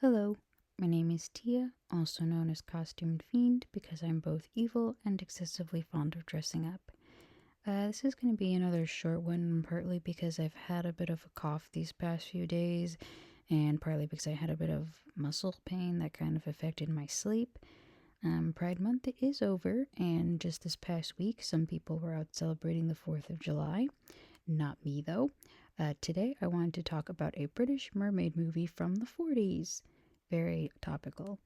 Hello, my name is Tia, also known as Costumed Fiend because I'm both evil and excessively fond of dressing up. This is going to be another short one, partly because I've had a bit of a cough these past few days, and partly because I had a bit of muscle pain that kind of affected my sleep. Pride Month is over, and just this past week, some people were out celebrating the 4th of July. Not me, though. Today, I wanted to talk about a British mermaid movie from the 40s. Very topical.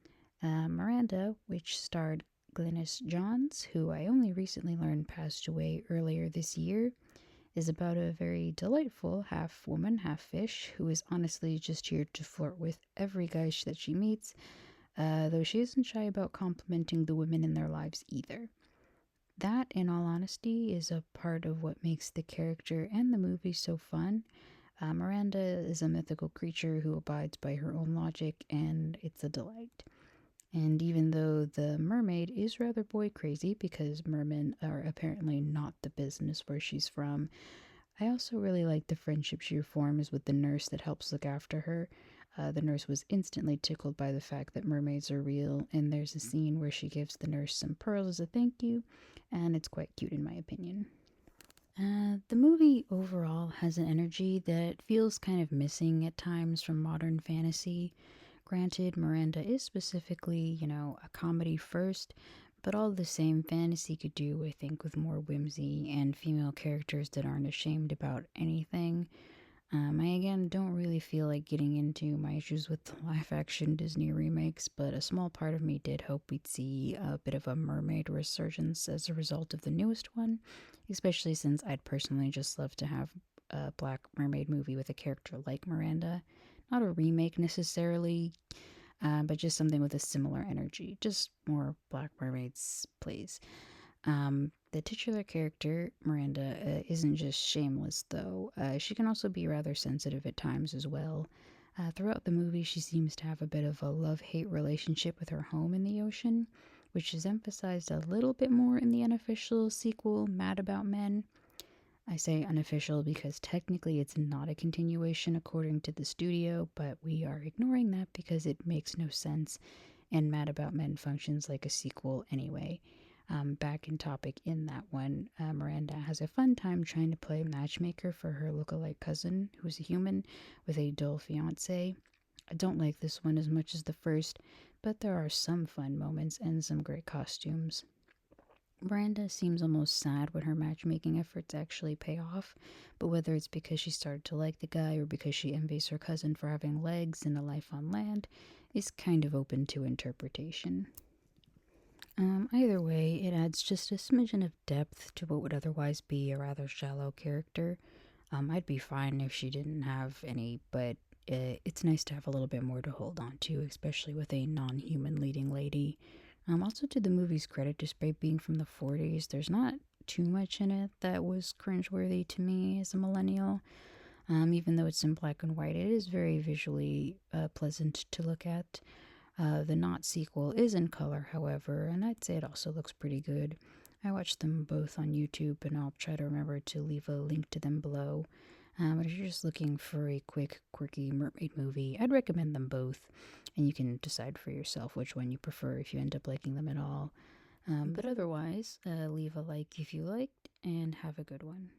Miranda, which starred Glynis Johns, who I only recently learned passed away earlier this year, is about a very delightful half woman, half fish who is honestly just here to flirt with every guy that she meets, though she isn't shy about complimenting the women in their lives either. That, in all honesty, is a part of what makes the character and the movie so fun. Miranda is a mythical creature who abides by her own logic, and it's a delight. And even though the mermaid is rather boy crazy because mermen are apparently not the business where she's from, I also really like the friendship she forms with the nurse that helps look after her. The nurse was instantly tickled by the fact that mermaids are real, and there's a scene where she gives the nurse some pearls as a thank you, and it's quite cute in my opinion. The movie overall has an energy that feels kind of missing at times from modern fantasy. Granted, Miranda is specifically, a comedy first, but all the same, fantasy could do, I think, with more whimsy and female characters that aren't ashamed about anything. I again don't really feel like getting into my issues with the live action Disney remakes, but a small part of me did hope we'd see a bit of a mermaid resurgence as a result of the newest one, especially since I'd personally just love to have a Black Mermaid movie with a character like Miranda. Not a remake necessarily, but just something with a similar energy. Just more Black Mermaids, please. The titular character, Miranda, isn't just shameless, though. She can also be rather sensitive at times as well. Throughout the movie, she seems to have a bit of a love hate relationship with her home in the ocean, which is emphasized a little bit more in the unofficial sequel, Mad About Men. I say unofficial because technically it's not a continuation according to the studio, but we are ignoring that because it makes no sense, and Mad About Men functions like a sequel anyway. Back in topic in that one, Miranda has a fun time trying to play matchmaker for her lookalike cousin, who's a human, with a dull fiance. I don't like this one as much as the first, but there are some fun moments and some great costumes. Miranda seems almost sad when her matchmaking efforts actually pay off, but whether it's because she started to like the guy or because she envies her cousin for having legs and a life on land is kind of open to interpretation. Either way, it adds just a smidgen of depth to what would otherwise be a rather shallow character. I'd be fine if she didn't have any, but it's nice to have a little bit more to hold on to, especially with a non human leading lady. Also, to the movie's credit, despite being from the 40s, there's not too much in it that was cringeworthy to me as a millennial. Even though it's in black and white, it is very visually pleasant to look at. The Not sequel is in color, however, and I'd say it also looks pretty good. I watched them both on YouTube, and I'll try to remember to leave a link to them below. But if you're just looking for a quick, quirky mermaid movie, I'd recommend them both, and you can decide for yourself which one you prefer if you end up liking them at all. But otherwise, leave a like if you liked, and have a good one.